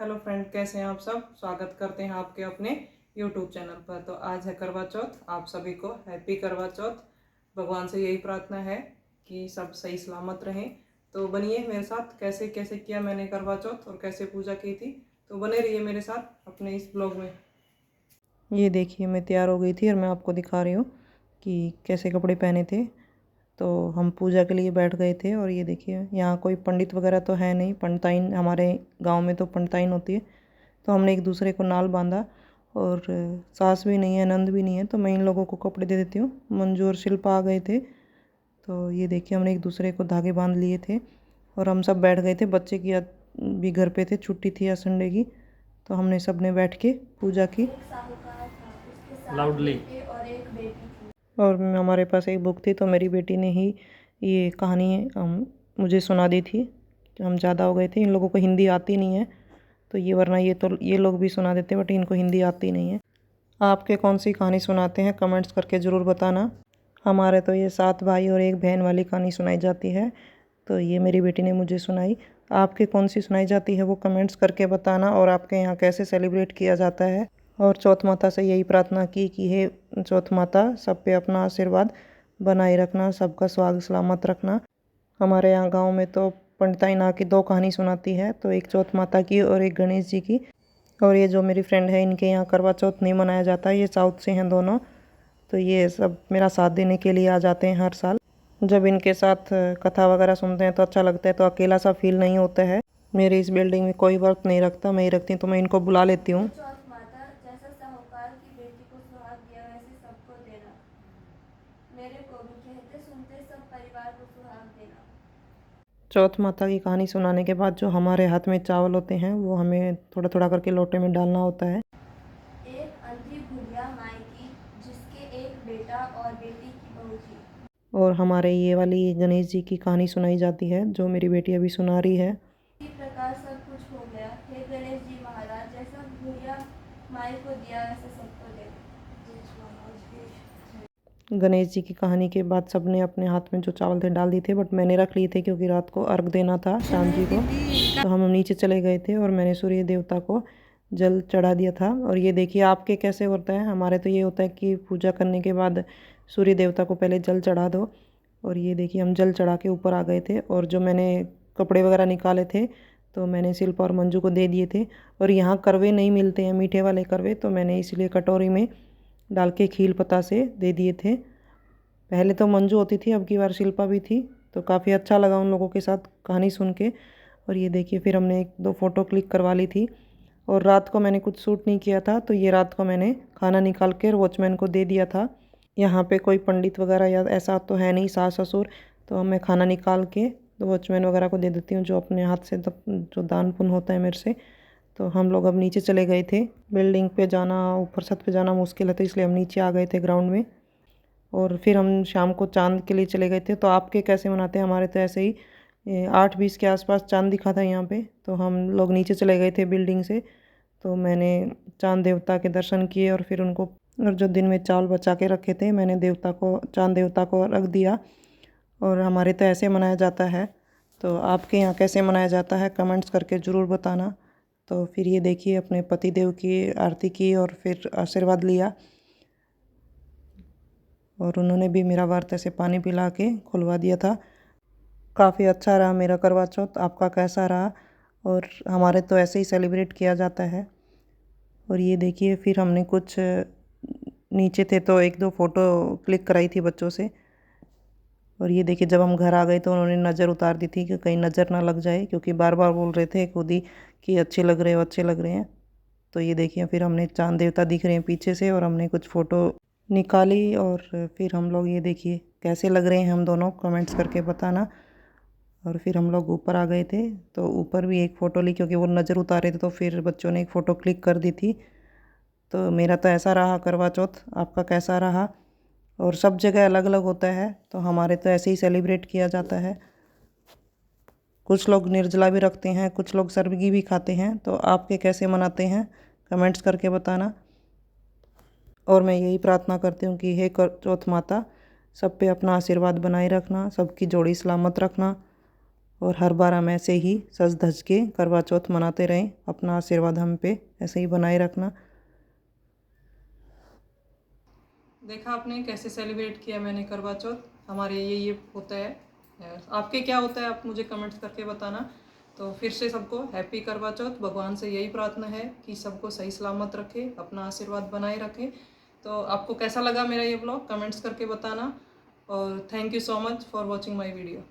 Hello friend, कैसे हैं आप सब। स्वागत करते हैं आपके अपने यूट्यूब चैनल पर। तो आज है करवा चौथ। आप सभी को हैप्पी करवा चौथ। भगवान से यही प्रार्थना है कि सब सही सलामत रहें। तो बनिए मेरे साथ, कैसे कैसे किया मैंने करवा चौथ और कैसे पूजा की थी। तो बने रहिए मेरे साथ अपने इस ब्लॉग में। ये देखिए, मैं तैयार हो गई थी और मैं आपको दिखा रही हूँ कि कैसे कपड़े पहने थे। तो हम पूजा के लिए बैठ गए थे और ये देखिए, यहाँ कोई पंडित वगैरह तो है नहीं। पंडिताइन हमारे गांव में तो पंडिताइन होती है। तो हमने एक दूसरे को नाल बांधा और सास भी नहीं है, नंद भी नहीं है, तो मैं इन लोगों को कपड़े दे देती हूँ। मंजू और शिल्पा आ गए थे। तो ये देखिए, हमने एक दूसरे को धागे बांध लिए थे और हम सब बैठ गए थे। बच्चे की भी घर पे थे, छुट्टी थी आज संडे की। तो हमने सब ने बैठ के पूजा की। लाउडली। और हमारे पास एक बुक थी, तो मेरी बेटी ने ही ये कहानी मुझे सुना दी थी। हम ज़्यादा हो गए थे, इन लोगों को हिंदी आती नहीं है। तो ये वरना ये लोग भी सुना देते, बट इनको हिंदी आती नहीं है। आपके कौन सी कहानी सुनाते हैं, कमेंट्स करके ज़रूर बताना। हमारे तो ये 7 भाई और 1 बहन वाली कहानी सुनाई जाती है। तो ये मेरी बेटी ने मुझे सुनाई। आपके कौन सी सुनाई जाती है वो कमेंट्स करके बताना। और आपके यहाँ कैसे सेलिब्रेट किया जाता है। और चौथ माता से यही प्रार्थना की कि हे चौथ माता, सब पे अपना आशीर्वाद बनाए रखना, सबका स्वागत सलामत रखना। हमारे यहाँ गांव में तो पंडिताइन आके 2 कहानी सुनाती है, तो एक चौथ माता की और एक गणेश जी की। और ये जो मेरी फ्रेंड है, इनके यहाँ करवा चौथ नहीं मनाया जाता है। ये साउथ से हैं दोनों। तो ये सब मेरा साथ देने के लिए आ जाते हैं हर साल। जब इनके साथ कथा वगैरह सुनते हैं तो अच्छा लगता है, तो अकेला सा फील नहीं होता है। मेरी इस बिल्डिंग में कोई व्रत नहीं रखता, मैं ही रखती हूँ, तो मैं इनको बुला लेती हूँ। चौथ माता, जैसा साहूकार की बेटी को सुहाग दिया वैसे सबको देना। मेरे को भी कहते सुनते सब परिवार को सुहाग देना। चौथ माता की कहानी सुनाने के बाद जो हमारे हाथ में चावल होते हैं वो हमें थोड़ा थोड़ा करके लोटे में डालना होता है। एक अंधी बुढ़िया माई की, जिसके एक बेटा और बेटी की बहू थी। और हमारे ये वाली गणेश जी की कहानी सुनाई जाती है, जो मेरी बेटी अभी सुना रही है। इसी प्रकार सब कुछ हो गया। हे गणेश जी महाराज, जैसा बुढ़िया माई को दिया वैसे सबको दे। गणेश जी की कहानी के बाद सबने अपने हाथ में जो चावल थे डाल दिए थे, बट मैंने रख लिए थे क्योंकि रात को अर्घ देना था शाम जी को। तो हम नीचे चले गए थे और मैंने सूर्य देवता को जल चढ़ा दिया था। और ये देखिए आपके कैसे होता है। हमारे तो ये होता है कि पूजा करने के बाद सूर्य देवता को पहले जल चढ़ा दो। और ये देखिए, हम जल चढ़ा के ऊपर आ गए थे। और जो मैंने कपड़े वगैरह निकाले थे तो मैंने शिल्पा और मंजू को दे दिए थे। और यहाँ करवे नहीं मिलते हैं, मीठे वाले करवे, तो मैंने इसलिए कटोरी में डाल के खील पत्ता से दे दिए थे। पहले तो मंजू होती थी, अब की बार शिल्पा भी थी। तो काफ़ी अच्छा लगा उन लोगों के साथ कहानी सुन के। और ये देखिए, फिर हमने 1-2 फ़ोटो क्लिक करवा ली थी। और रात को मैंने कुछ शूट नहीं किया था, तो ये रात को मैंने खाना निकाल कर वॉचमैन को दे दिया था। यहाँ पे कोई पंडित वगैरह या ऐसा तो है नहीं, सास ससुर। तो मैं खाना निकाल के तो वॉचमैन वगैरह को दे देती हूँ, जो अपने हाथ से जो दान पुण्य होता है मेरे से। तो हम लोग अब नीचे चले गए थे। बिल्डिंग पे जाना, ऊपर छत पे जाना मुश्किल है, तो इसलिए हम नीचे आ गए थे ग्राउंड में। और फिर हम शाम को चांद के लिए चले गए थे। तो आपके कैसे मनाते हैं। हमारे तो ऐसे ही 8:20 के आसपास चांद दिखा था यहाँ पे। तो हम लोग नीचे चले गए थे बिल्डिंग से। तो मैंने चांद देवता के दर्शन किए और फिर उनको, और जो दिन में चावल बचा के रखे थे, मैंने चांद देवता को रख दिया। और हमारे तो ऐसे मनाया जाता है। तो आपके यहाँ कैसे मनाया जाता है, कमेंट्स करके ज़रूर बताना। तो फिर ये देखिए, अपने पति देव की आरती की और फिर आशीर्वाद लिया। और उन्होंने भी मेरा व्रत ऐसे पानी पिला के खुलवा दिया था। काफ़ी अच्छा रहा मेरा करवा चौथ। आपका कैसा रहा। और हमारे तो ऐसे ही सेलिब्रेट किया जाता है। और ये देखिए, फिर हमने कुछ नीचे थे तो 1-2 फ़ोटो क्लिक कराई थी बच्चों से। और ये देखिए, जब हम घर आ गए तो उन्होंने नज़र उतार दी थी कि कहीं नज़र ना लग जाए, क्योंकि बार बार बोल रहे थे खुद ही कि अच्छे लग रहे हो, अच्छे लग रहे हैं। तो ये देखिए, फिर हमने चांद देवता दिख रहे हैं पीछे से, और हमने कुछ फ़ोटो निकाली। और फिर हम लोग, ये देखिए कैसे लग रहे हैं हम दोनों, कमेंट्स करके बताना। और फिर हम लोग ऊपर आ गए थे, तो ऊपर भी एक फ़ोटो ली, क्योंकि वो नज़र उतारे थे, तो फिर बच्चों ने एक फ़ोटो क्लिक कर दी थी। तो मेरा तो ऐसा रहा करवा चौथ। आपका कैसा रहा। और सब जगह अलग अलग होता है, तो हमारे तो ऐसे ही सेलिब्रेट किया जाता है। कुछ लोग निर्जला भी रखते हैं, कुछ लोग सर्वगी भी खाते हैं। तो आपके कैसे मनाते हैं, कमेंट्स करके बताना। और मैं यही प्रार्थना करती हूँ कि हे चौथ माता, सब पे अपना आशीर्वाद बनाए रखना, सबकी जोड़ी सलामत रखना। और हर बार हम ऐसे ही सज धज के करवा चौथ मनाते रहें। अपना आशीर्वाद हम पे ऐसे ही बनाए रखना। देखा आपने कैसे सेलिब्रेट किया मैंने करवा चौथ। हमारे ये होता है। आपके क्या होता है आप मुझे कमेंट्स करके बताना। तो फिर से सबको हैप्पी करवा चौथ। भगवान से यही प्रार्थना है कि सबको सही सलामत रखे, अपना आशीर्वाद बनाए रखे। तो आपको कैसा लगा मेरा ये ब्लॉग कमेंट्स करके बताना। और thank you so much for watching my video.